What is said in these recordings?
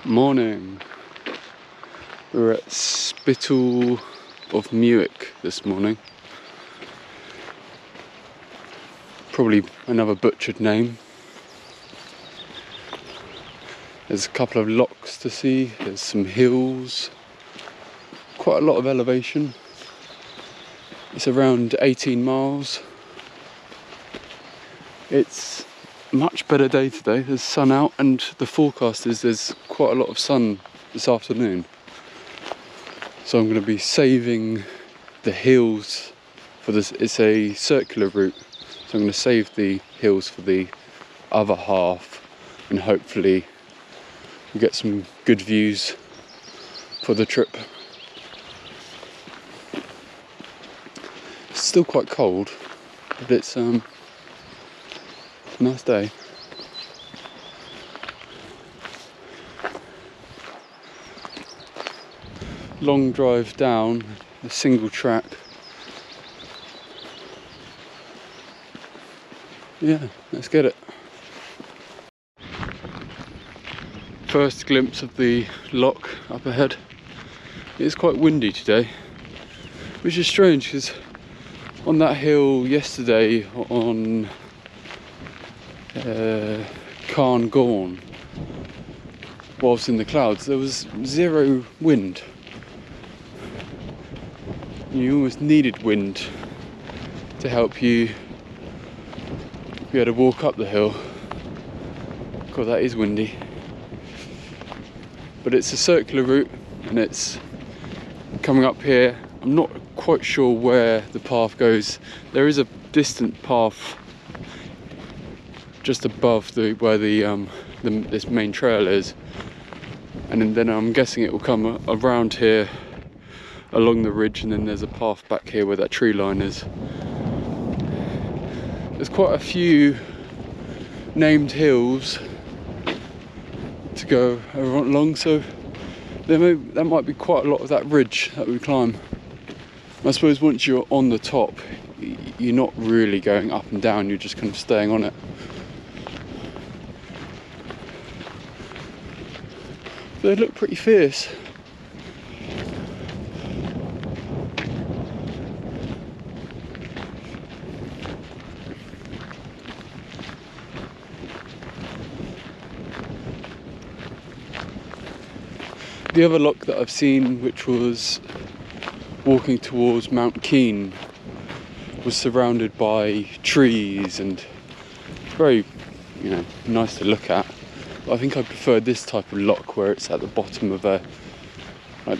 Morning. We're at Spittal of Muick this morning. Probably another butchered name. There's a couple of locks to see, there's some hills, quite a lot of elevation. It's around 18 miles. It's a much better day today, there's sun out, and the forecast is there's quite a lot of sun this afternoon. So I'm going to be saving the hills for this. It's a circular route, so I'm going to save the hills for the other half, and hopefully we get some good views for the trip. It's still quite cold, but it's a nice day. Long drive down a single track. Yeah, let's get it. First glimpse of the lock up ahead. It's quite windy today, which is strange because on that hill yesterday on Cairngorms, whilst in the clouds, there was zero wind. You almost needed wind to help you be able to walk up the hill. God, that is windy. But it's a circular route and it's coming up here. I'm not quite sure where the path goes. There is a distant path just above where this main trail is, and then I'm guessing it will come around here along the ridge, and then there's a path back here where that tree line is. There's quite a few named hills to go along, so there might be quite a lot of that ridge that we climb. I suppose once you're on the top, you're not really going up and down, you're just kind of staying on it. They look pretty fierce. The other lock that I've seen, which was walking towards Mount Keane, was surrounded by trees and very, nice to look at. But I think I prefer this type of lock where it's at the bottom of the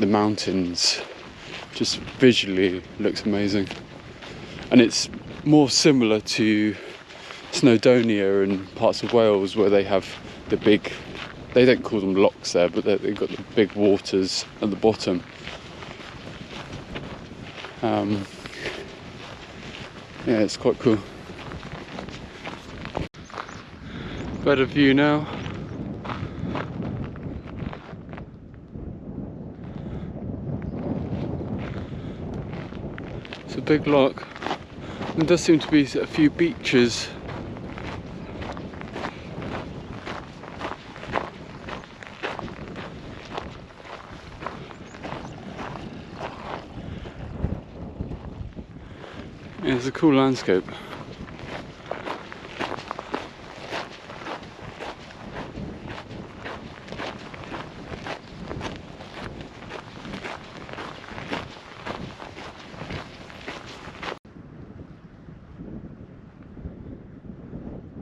mountains. Just visually looks amazing, and it's more similar to Snowdonia and parts of Wales where they have the big. They don't call them locks there, but they've got the big waters at the bottom. Yeah, it's quite cool. Better view now. It's a big lock. There does seem to be a few beaches. Yeah, it's a cool landscape.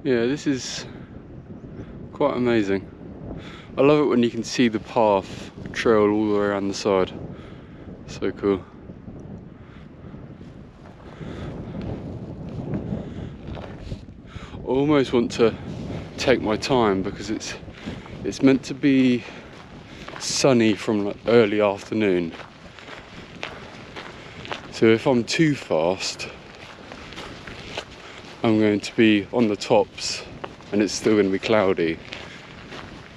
Yeah, this is quite amazing. I love it when you can see the path trail all the way around the side. So cool. I almost want to take my time because it's meant to be sunny from early afternoon. So if I'm too fast, I'm going to be on the tops and it's still going to be cloudy.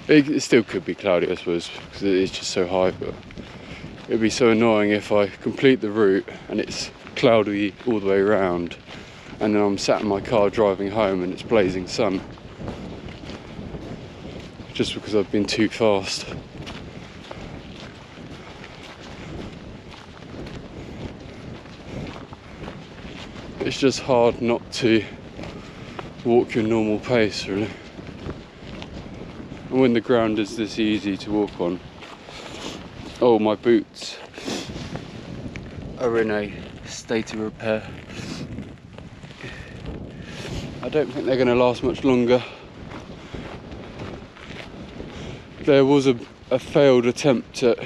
It still could be cloudy, I suppose, because it is just so high, but it'd be so annoying if I complete the route and it's cloudy all the way around and then I'm sat in my car driving home and it's blazing sun. just because I've been too fast. It's just hard not to walk your normal pace, really. And when the ground is this easy to walk on. Oh, my boots are in a state of repair. I don't think they're going to last much longer. There was a failed attempt at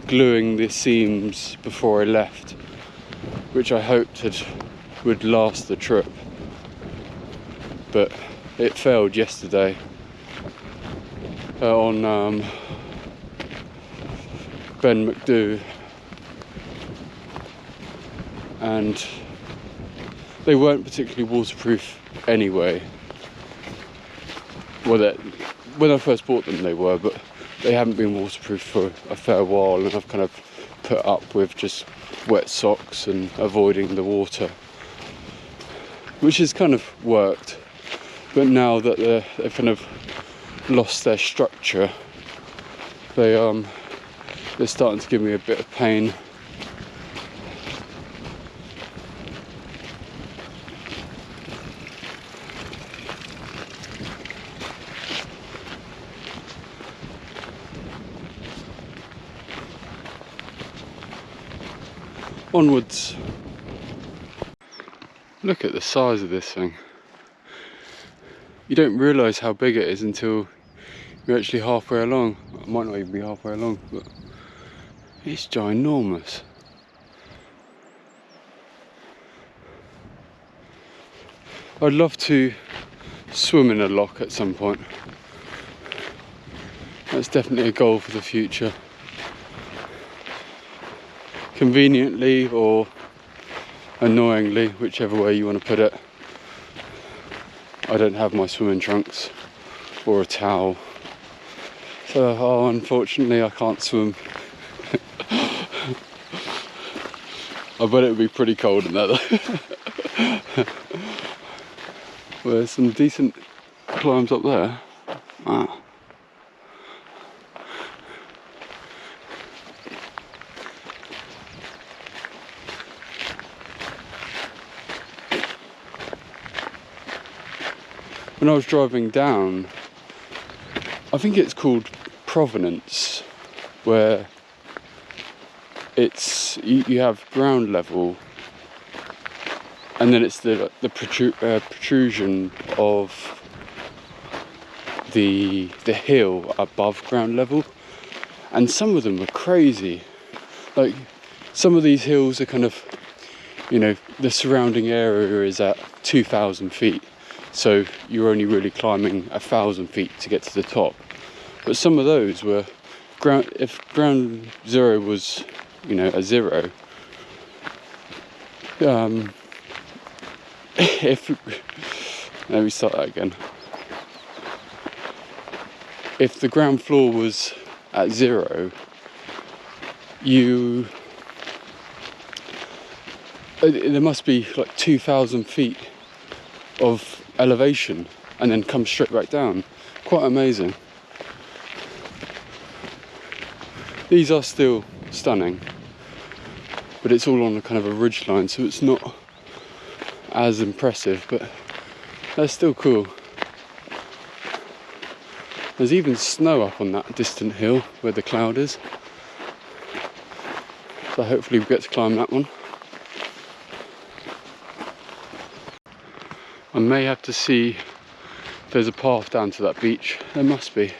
gluing the seams before I left, which I hoped would last the trip, but it failed yesterday on Ben McDoo, and they weren't particularly waterproof anyway. Well, when I first bought them they were, but they haven't been waterproof for a fair while, and I've kind of put up with just wet socks and avoiding the water, which has kind of worked. But now that they've kind of lost their structure, they're starting to give me a bit of pain. Onwards. Look at the size of this thing. You don't realise how big it is until you're actually halfway along. It might not even be halfway along, but it's ginormous. I'd love to swim in a loch at some point. That's definitely a goal for the future. Conveniently or annoyingly, whichever way you want to put it, I don't have my swimming trunks or a towel, so unfortunately I can't swim. I bet it would be pretty cold in there though. Well, there's some decent climbs up there. Wow. When I was driving down, I think it's called Provenance, where it's you have ground level, and then it's the protrusion of the hill above ground level, and some of them are crazy. Like, some of these hills are kind of, you know, the surrounding area is at 2,000 feet. So you're only really climbing 1,000 feet to get to the top. But some of those were if ground zero was, you know, a zero. Let me start that again. If the ground floor was at zero, there must be like 2,000 feet of elevation and then come straight back down. Quite amazing. These are still stunning, but it's all on a kind of a ridge line, so it's not as impressive, but they're still cool. There's even snow up on that distant hill where the cloud is, so hopefully we get to climb that one. I may have to see if there's a path down to that beach. There must be.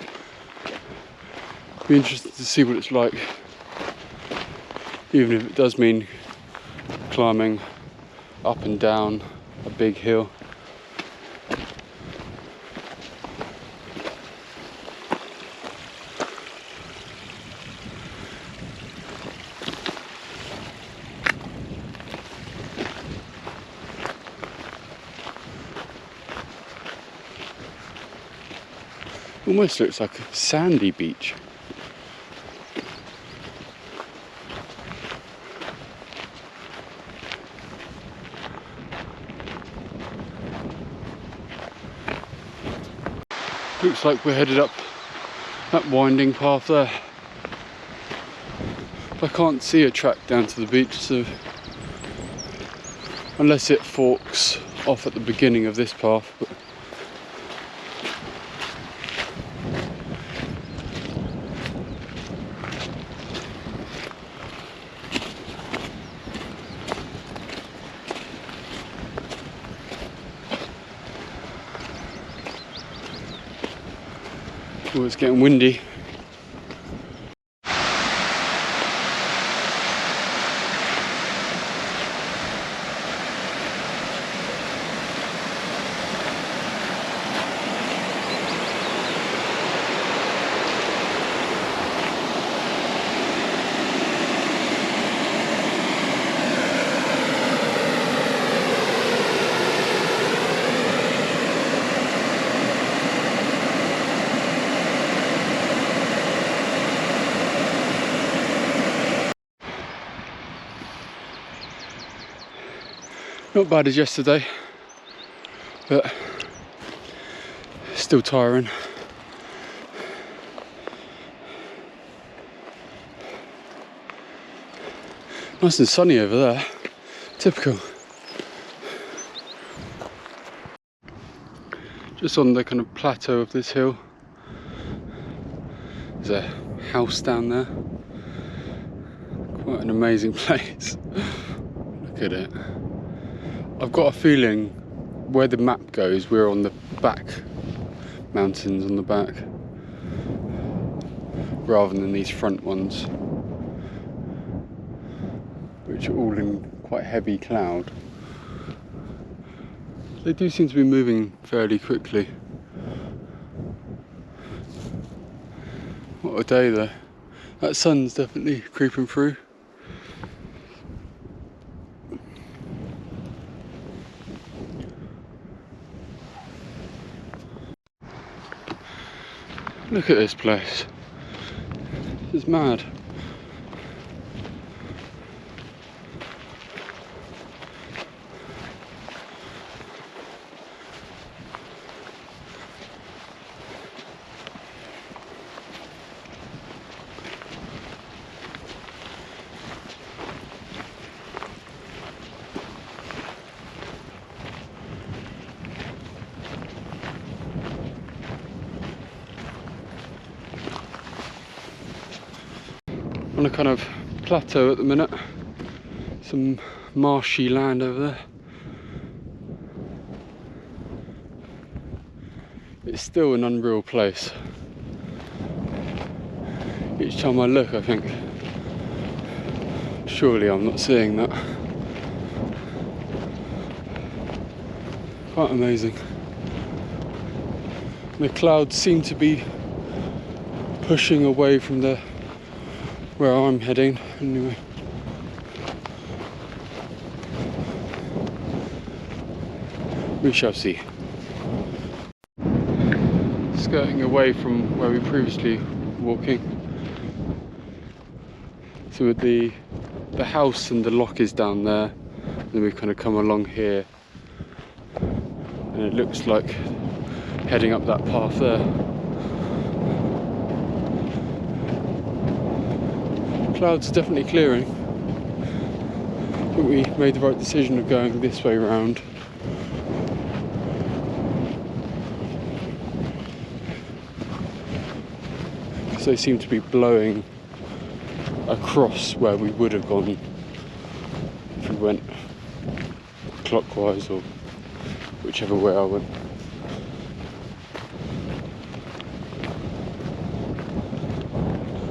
Be interested to see what it's like, even if it does mean climbing up and down a big hill. Almost looks like a sandy beach. Looks like we're headed up that winding path there. I can't see a track down to the beach, so unless it forks off at the beginning of this path. But oh, it's getting windy. Not bad as yesterday, but still tiring. Nice and sunny over there, typical. Just on the kind of plateau of this hill, there's a house down there. Quite an amazing place. Look at it. I've got a feeling where the map goes, we're on the back mountains on the back rather than these front ones, which are all in quite heavy cloud. They do seem to be moving fairly quickly. What a day though. That sun's definitely creeping through. Look at this place. This is mad. On a kind of plateau at the minute, some marshy land over there. It's still an unreal place. Each time I look I think, surely I'm not seeing that. Quite amazing. The clouds seem to be pushing away from where I'm heading, anyway. We shall see. Skirting away from where we previously were walking. So with the house and the lock is down there, then we've kind of come along here, and it looks like heading up that path there. Clouds are definitely clearing. I think we made the right decision of going this way round. Because they seem to be blowing across where we would have gone if we went clockwise or whichever way I went.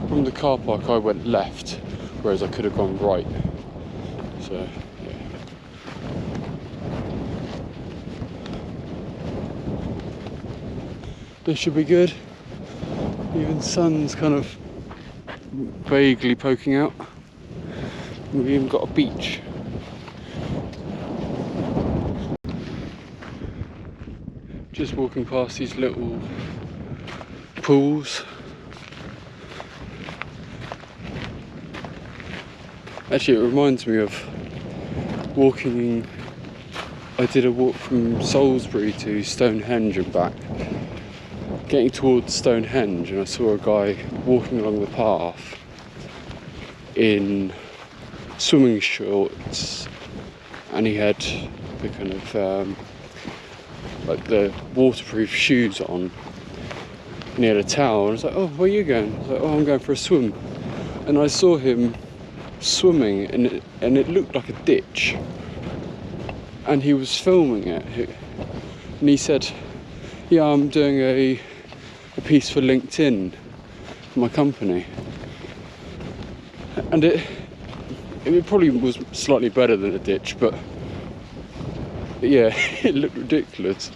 From the car park I went left, whereas I could have gone right. So, yeah. This should be good. Even sun's kind of vaguely poking out. We've even got a beach. Just walking past these little pools. Actually, it reminds me of walking. I did a walk from Salisbury to Stonehenge and back getting towards Stonehenge, and I saw a guy walking along the path in swimming shorts, and he had the kind of like the waterproof shoes on, and he had a towel, and I was like, oh, where are you going? I was like, oh, I'm going for a swim. And I saw him swimming, and it looked like a ditch, and he was filming it, and he said, yeah, I'm doing a piece for LinkedIn for my company, and it probably was slightly better than a ditch, but yeah, it looked ridiculous.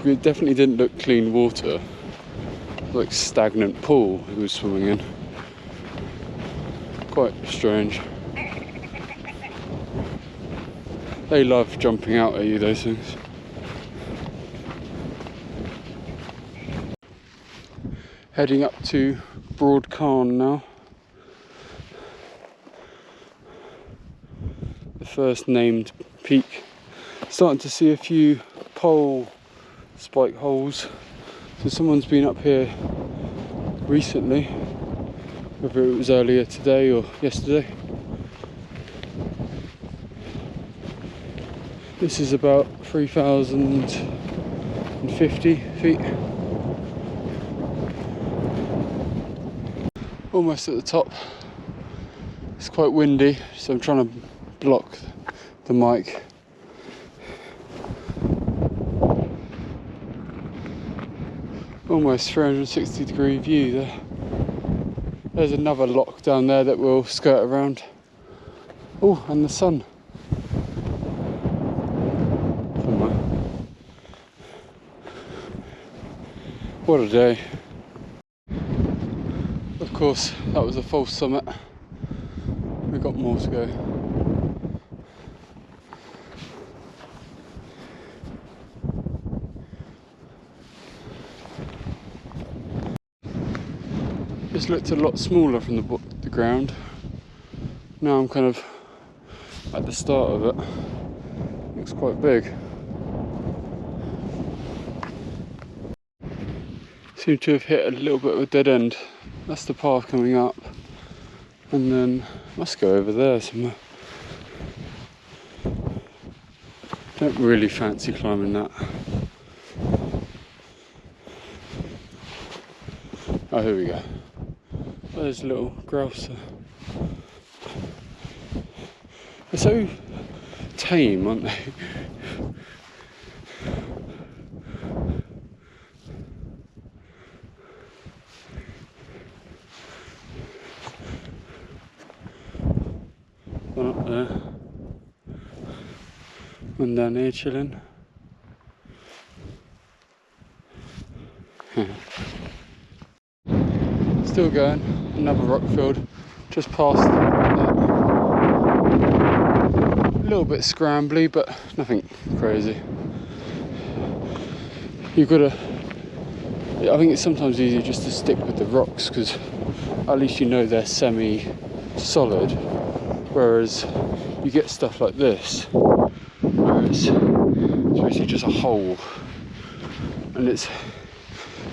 It definitely didn't look clean water, like stagnant pool he was swimming in. Quite strange. They love jumping out at you, those things. Heading up to Broad Cairn now. The first named peak. Starting to see a few pole spike holes. So someone's been up here recently, whether it was earlier today or yesterday. This is about 3,050 feet. Almost at the top. It's quite windy, so I'm trying to block the mic. Almost 360-degree view there. There's another lock down there that we'll skirt around. Oh, and the sun. What a day. Of course, that was a false summit. We've got more to go. This looked a lot smaller from the ground. Now I'm kind of at the start of it. Looks quite big. Seem to have hit a little bit of a dead end. That's the path coming up, and then must go over there somewhere. Don't really fancy climbing that. Oh, here we go. There's a little grouse there. They're so tame, aren't they? One up there. One down here chilling. Still going, another rock field, just past that. A little bit scrambly, but nothing crazy. You've got to, I think it's sometimes easier just to stick with the rocks, because at least you know they're semi-solid, whereas you get stuff like this, where it's basically just a hole, and it's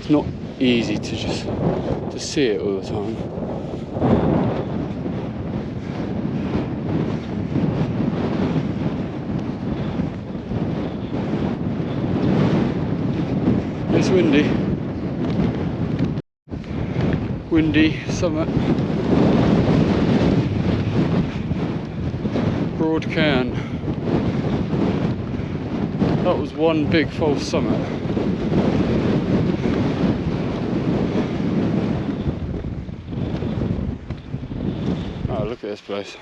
not easy to just to see it all the time. It's windy. Windy summit. Broad Cairn. That was one big false summit. Look at this place.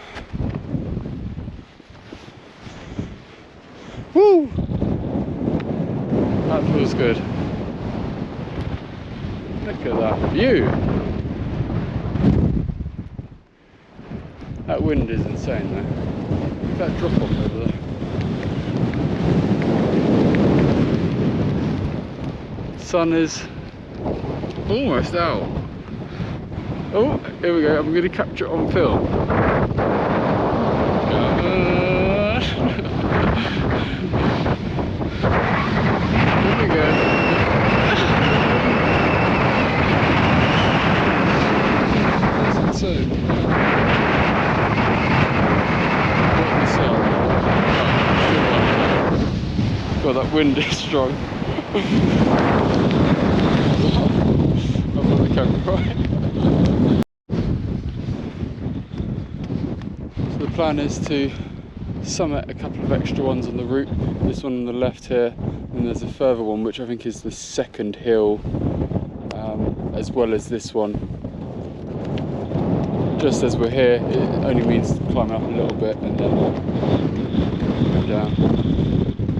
Woo! That feels good. Look at that view. That wind is insane though. Look at that drop off over there. Sun is almost out. Oh, here we go. I'm going to capture it on film. Here we go. soon. God, that wind is strong. I've got the camera right. So the plan is to summit a couple of extra ones on the route. This one on the left here, and there's a further one which I think is the second hill, as well as this one. Just as we're here, it only means climbing up a little bit and then down.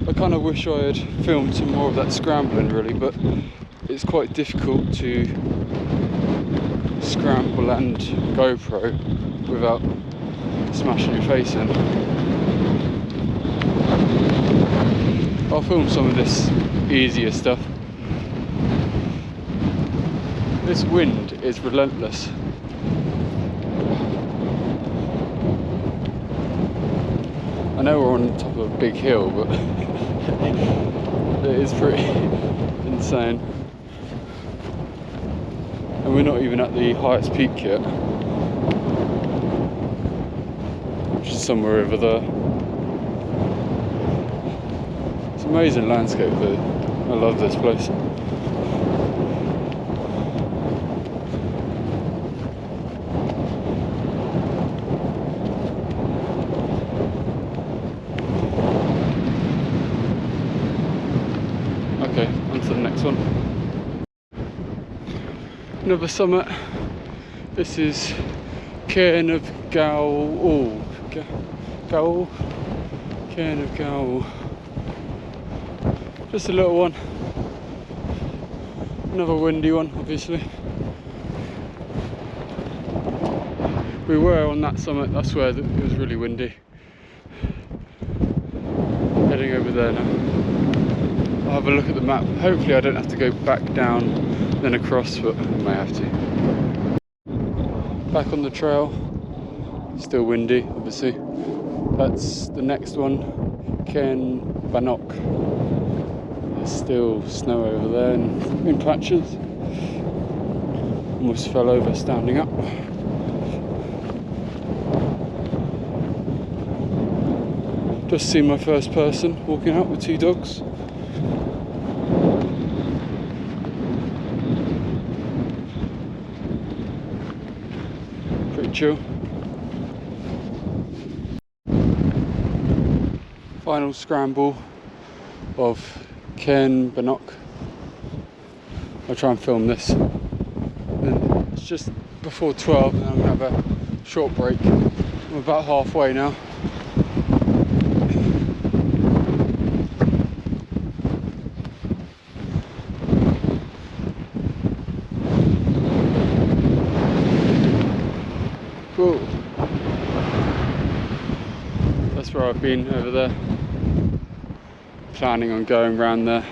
I kind of wish I had filmed some more of that scrambling really, but it's quite difficult to scramble and GoPro without smashing your face in. I'll film some of this easier stuff. This wind is relentless. I know we're on top of a big hill, but it is pretty insane. And we're not even at the highest peak yet, which is somewhere over there. It's an amazing landscape though. I love this place. Okay, on to the next one. Another summit. This is Cairngorms. Cairngorms. Just a little one. Another windy one, obviously. We were on that summit, that's where it was really windy. Heading over there now. I'll have a look at the map. Hopefully I don't have to go back down, then across, but I may have to. Back on the trail. Still windy, obviously. That's the next one, Cairngorms. There's still snow over there in patches. Almost fell over standing up. Just seen my first person walking out with 2 dogs. Pretty chill. Final scramble of Cairngorms. I'll try and film this. And it's just before 12 and I'm going to have a short break. I'm about halfway now. Cool. That's where I've been over there. Planning on going round there.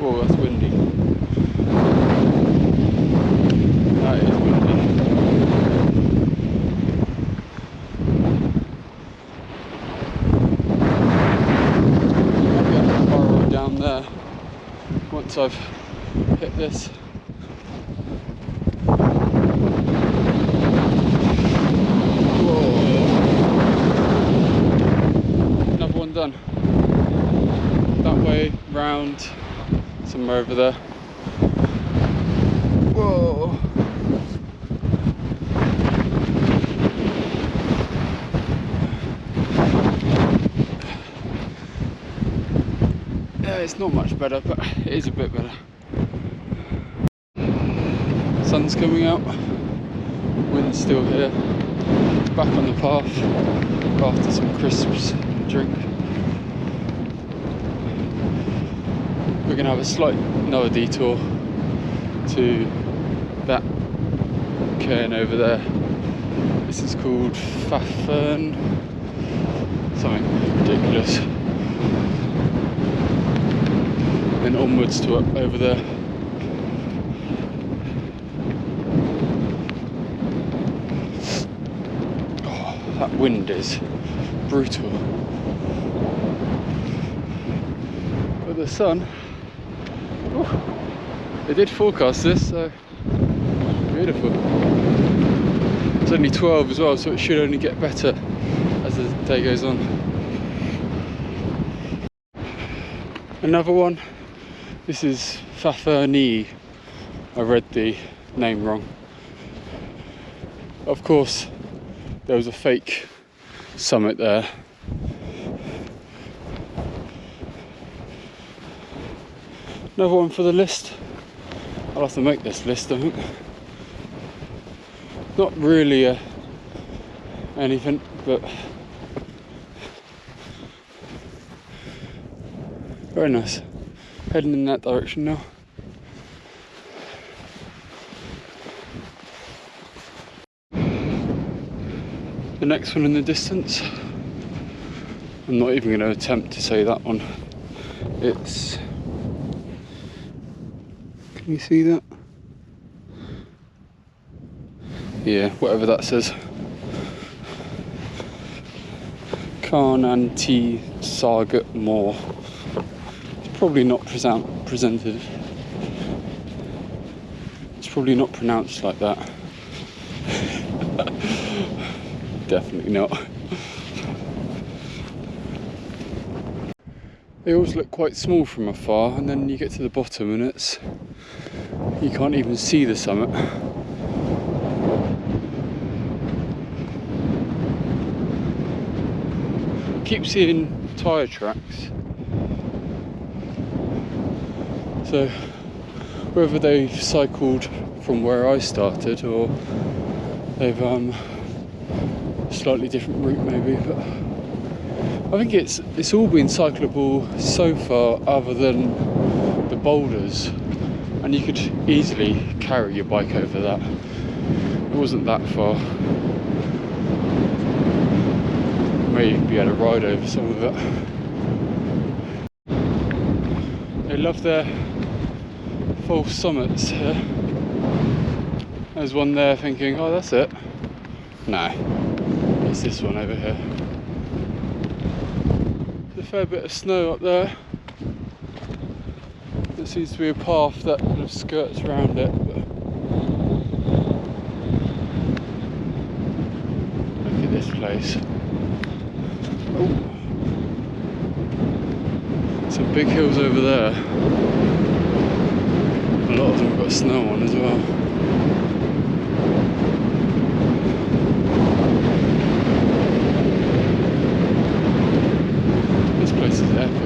Oh, that's windy. That is windy. I'll get a burrow down there once I've hit this. Whoa. Another one done. That way, round, somewhere over there. Whoa. Yeah, it's not much better, but it is a bit better. Sun's coming out, wind's still here. Back on the path after some crisps and drink. We're going to have another detour to that cairn over there. This is called Fafern, something ridiculous. Then onwards to up over there. Oh, That wind is brutal. But the sun, they did forecast this, so beautiful. It's only 12 as well, so it should only get better as the day goes on. Another one, this is Faferni. I read the name wrong. Of course, there was a fake summit there. Another one for the list. I'll have to make this list, I think. Not really anything, but very nice. Heading in that direction now. The next one in the distance, I'm not even going to attempt to say that one. It's, can you see that? Yeah, whatever that says. Cairngorms. It's probably not presented. It's probably not pronounced like that. Definitely not. They always look quite small from afar, and then you get to the bottom and you can't even see the summit. I keep seeing tyre tracks, so whether they've cycled from where I started or they've slightly different route maybe, but I think it's all been cyclable so far, other than the boulders, and you could easily carry your bike over that. It wasn't that far. Maybe able to ride over some of it. They love their false summits here. There's one there thinking, oh, that's it. No, it's this one over here. There's a fair bit of snow up there. There seems to be a path that kind of skirts around it. But look at this place. Oh, some big hills over there. A lot of them have got snow on as well. This place is epic.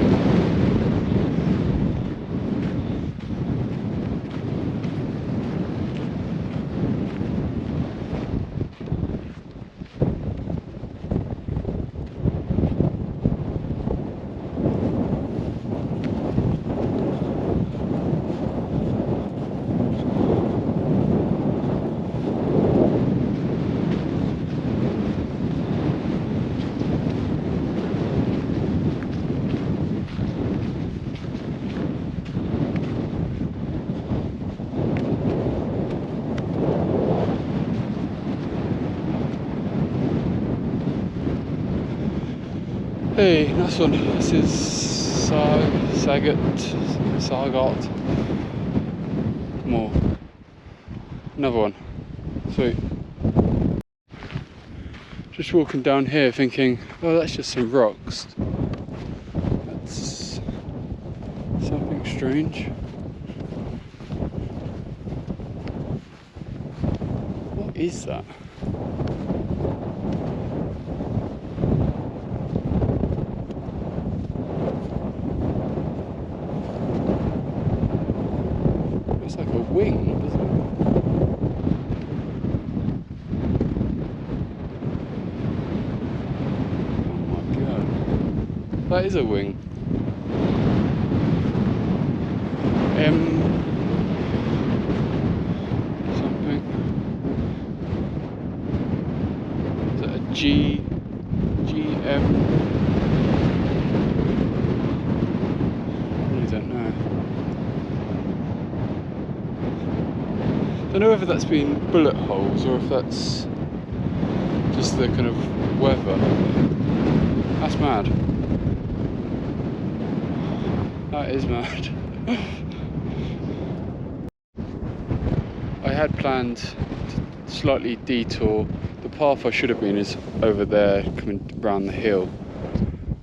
Hey, nice one. This is Sagat more. Another one. Sweet. Just walking down here thinking, oh, that's just some rocks. That's something strange. What is that? Wing, doesn't it? Oh my god. That is a wing. Something. Is that a GM? I really don't know. I don't know whether that's been bullet holes or if that's just the kind of weather. That's mad. That is mad. I had planned to slightly detour. The path I should have been is over there, coming around the hill.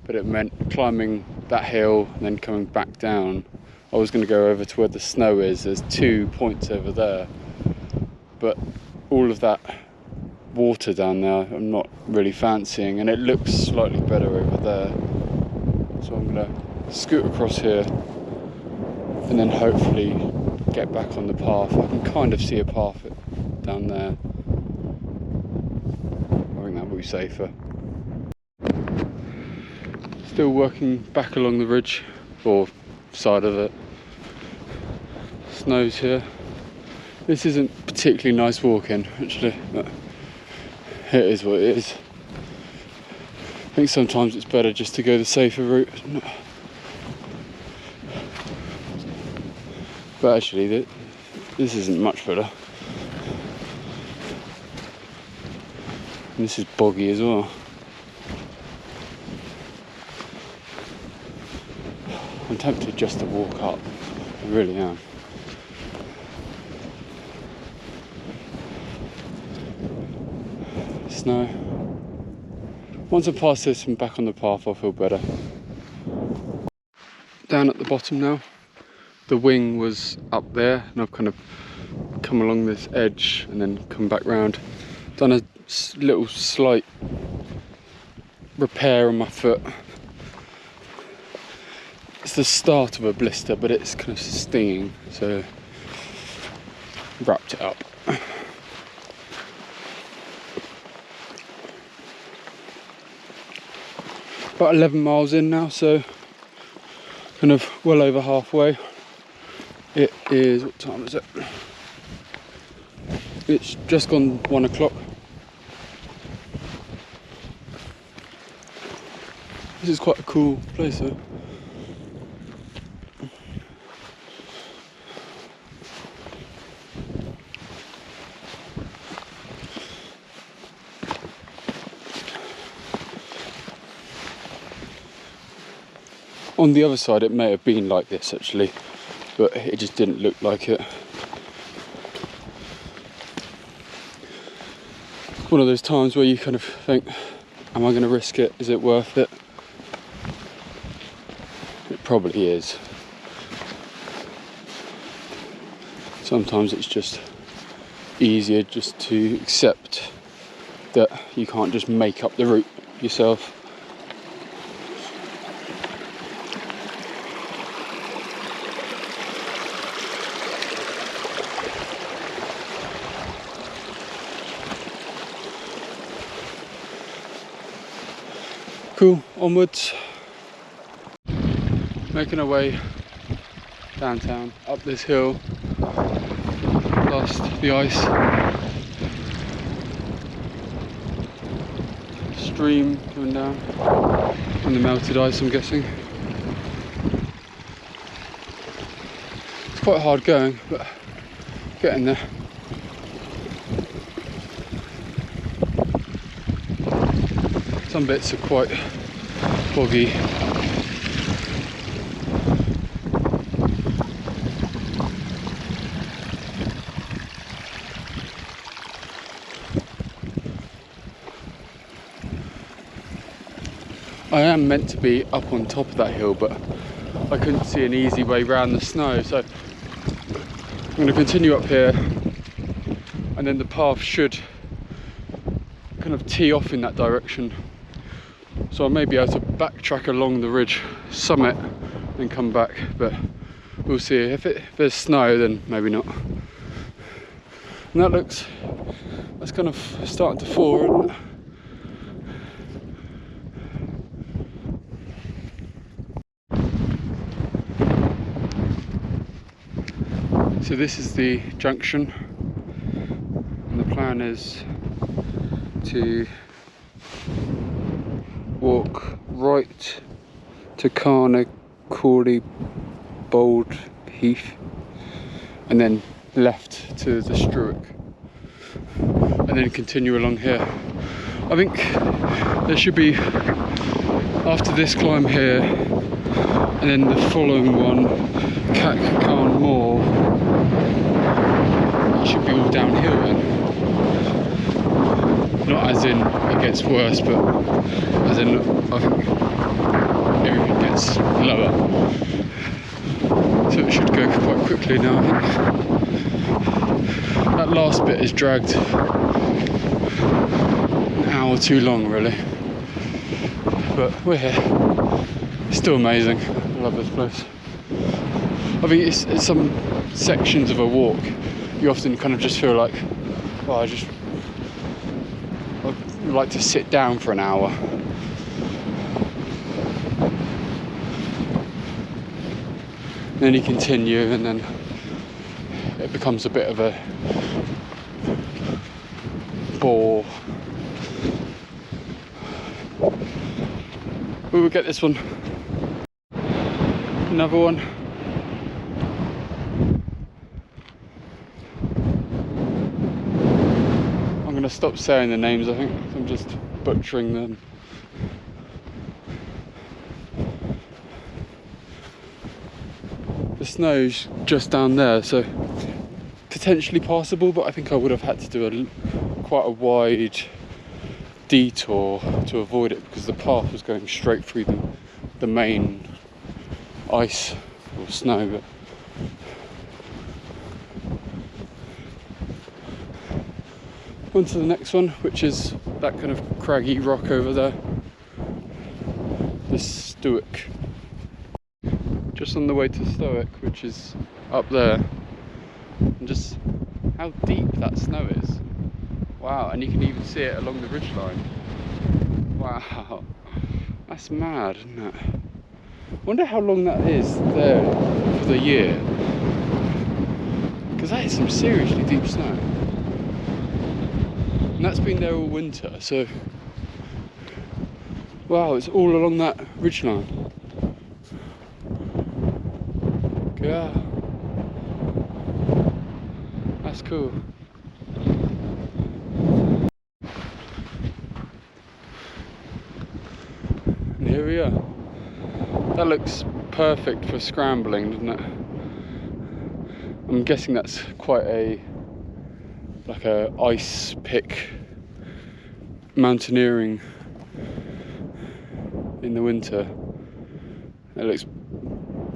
But it meant climbing that hill and then coming back down. I was going to go over to where the snow is. There's 2 points over there. But all of that water down there I'm not really fancying, and it looks slightly better over there. So I'm going to scoot across here and then hopefully get back on the path. I can kind of see a path down there. I think that will be safer. Still working back along the ridge, or side of it. Snow's here. This isn't particularly nice walking, actually, but it is what it is. I think sometimes it's better just to go the safer route. But actually, this isn't much better. And this is boggy as well. I'm tempted just to walk up. I really am. Snow. Once I pass this and back on the path, I'll feel better. Down at the bottom now. The wing was up there, and I've kind of come along this edge and then come back round. Done a little slight repair on my foot. It's the start of a blister, but it's kind of stinging, so wrapped it up. About 11 miles in now, so kind of well over halfway. It is, what time is it? It's just gone 1 o'clock. This is quite a cool place though. On the other side it may have been like this actually, but it just didn't look like it. One of those times where you kind of think, am I going to risk it? Is it worth it? It probably is. Sometimes it's just easier just to accept that you can't just make up the route yourself. Cool, onwards. Making our way downtown, up this hill, past the ice. Stream coming down, and the melted ice, I'm guessing. It's quite hard going, but getting there. Some bits are quite boggy. I am meant to be up on top of that hill, but I couldn't see an easy way around the snow, so I'm going to continue up here, and then the path should kind of tee off in that direction. So I may be able to backtrack along the ridge summit and come back, but we'll see. If there's snow, then maybe not. And that's kind of starting to fall, isn't it? So this is the junction, and the plan is to walk right to Cairngorms Bold Heath, and then left to the Struick, and then continue along here. I think there should be, after this climb here, and then the following one, Cairngorms, it should be all downhill then. Not as in it gets worse, but as in I think everything gets lower. So it should go quite quickly now, I think. That last bit is dragged an hour too long, really. But we're here. It's still amazing. I love this place. I think it's some sections of a walk, you often kind of just feel like, oh, I'd like to sit down for an hour. And then you continue, and then it becomes a bit of a bore. We will get this one. Another one. I'm going to stop saying the names, I think. I'm just butchering them. The snow's just down there, so potentially passable, but I think I would have had to do quite a wide detour to avoid it, because the path was going straight through the main ice or snow. But on to the next one, which is that kind of craggy rock over there, the Stoic. Just on the way to Stoic, which is up there, and just how deep that snow is. Wow, and you can even see it along the ridgeline. Wow, that's mad, isn't it? I wonder how long that is there for the year, because that is some seriously deep snow. And that's been there all winter, so wow, it's all along that ridgeline. Yeah, that's cool. And here we are. That looks perfect for scrambling, doesn't it? I'm guessing that's quite like a ice pick mountaineering in the winter. It looks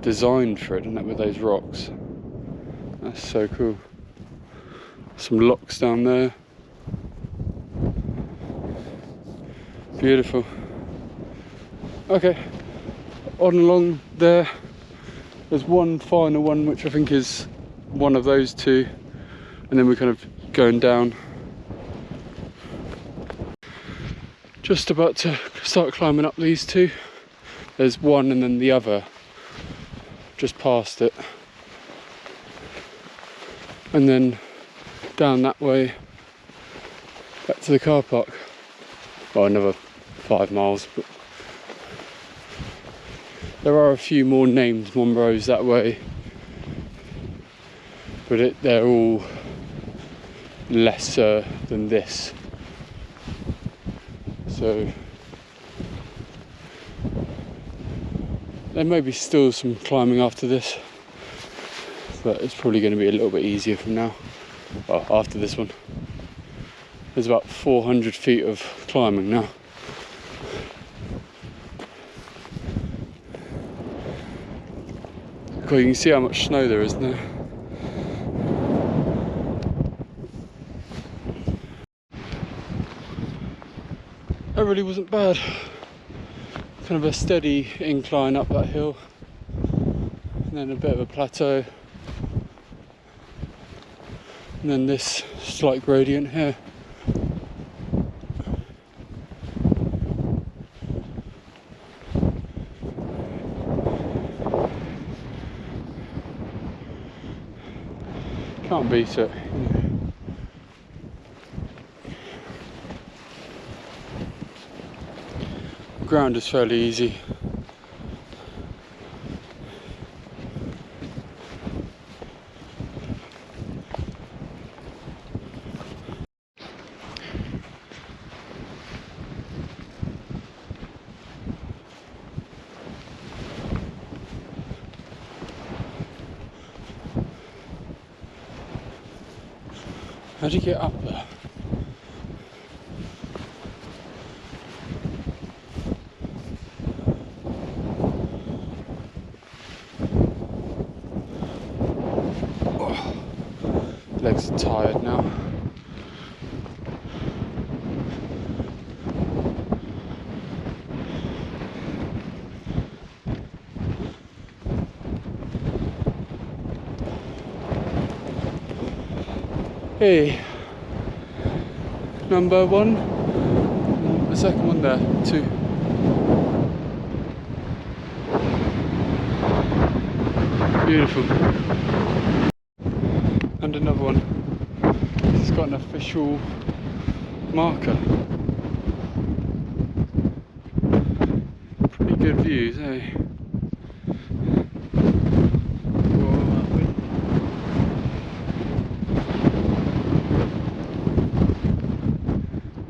designed for it, doesn't it, with those rocks? That's so cool. Some locks down there. Beautiful. Okay, on along there, there's one final one which I think is one of those two, and then we're kind of going down. Just about to start climbing up these two. There's one and then the other just past it, and then down that way back to the car park. Well, another 5 miles, but there are a few more named Munroes that way, but they're all lesser than this. So there may be still some climbing after this, but it's probably going to be a little bit easier from now. Well, after this one. There's about 400 feet of climbing now. Cool, you can see how much snow there is now. That really wasn't bad. Kind of a steady incline up that hill, and then a bit of a plateau, and then this slight gradient here. Can't beat it. The ground is fairly easy. How'd you get up there? Oh, legs are tired now. Hey, number one, the second one there, 2. Beautiful. And another one. It's got an official marker. Pretty good views, eh?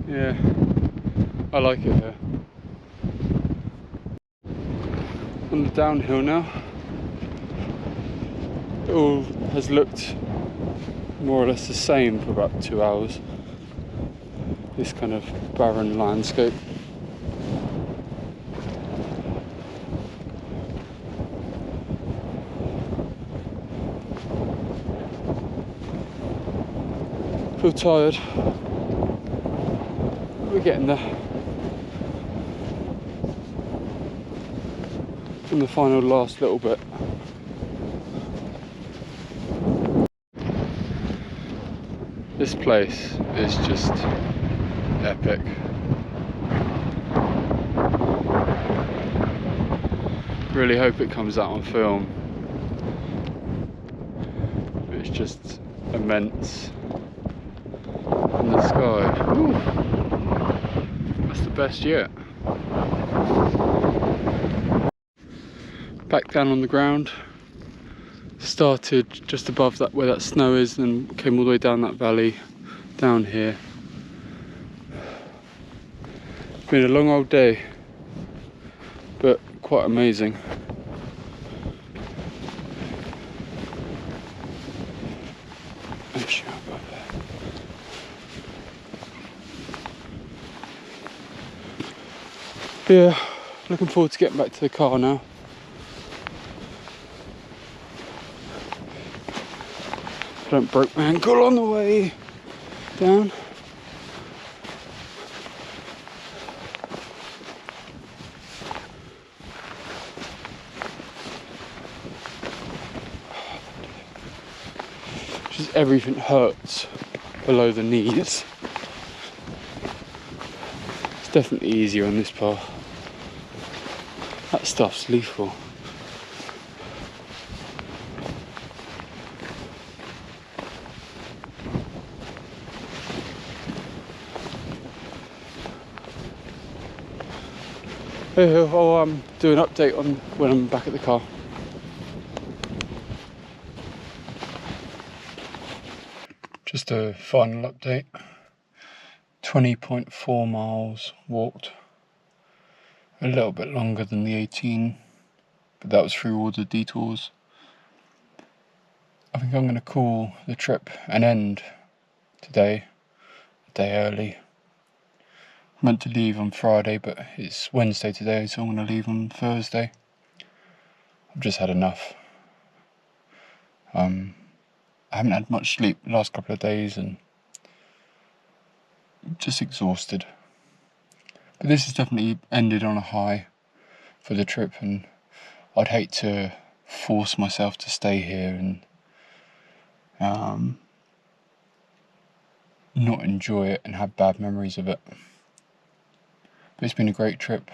Yeah, I like it here. On the downhill now. It all has looked more or less the same for about 2 hours. This kind of barren landscape. Feel tired. We're getting there. In the final last little bit. This place is just epic. Really hope it comes out on film. It's just immense. And the sky. Ooh, that's the best yet. Back down on the ground. Started just above that where that snow is and came all the way down that valley down here. It's been a long old day, but quite amazing. Yeah, looking forward to getting back to the car now. I don't break my ankle on the way down. Just everything hurts below the knees. It's definitely easier on this path. That stuff's lethal. I'll do an update on when I'm back at the car. Just a final update. 20.4 miles walked. A little bit longer than the 18, but that was through all the detours. I think I'm going to call the trip an end today, a day early. Meant to leave on Friday, but it's Wednesday today, so I'm going to leave on Thursday. I've just had enough. I haven't had much sleep the last couple of days and just exhausted. But this has definitely ended on a high for the trip, and I'd hate to force myself to stay here and not enjoy it and have bad memories of it. But it's been a great trip.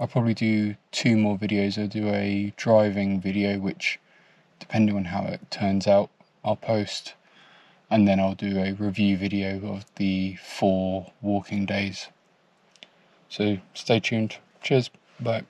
I'll probably do 2 more videos. I'll do a driving video, which, depending on how it turns out, I'll post. And then I'll do a review video of the 4 walking days. So stay tuned. Cheers. Bye.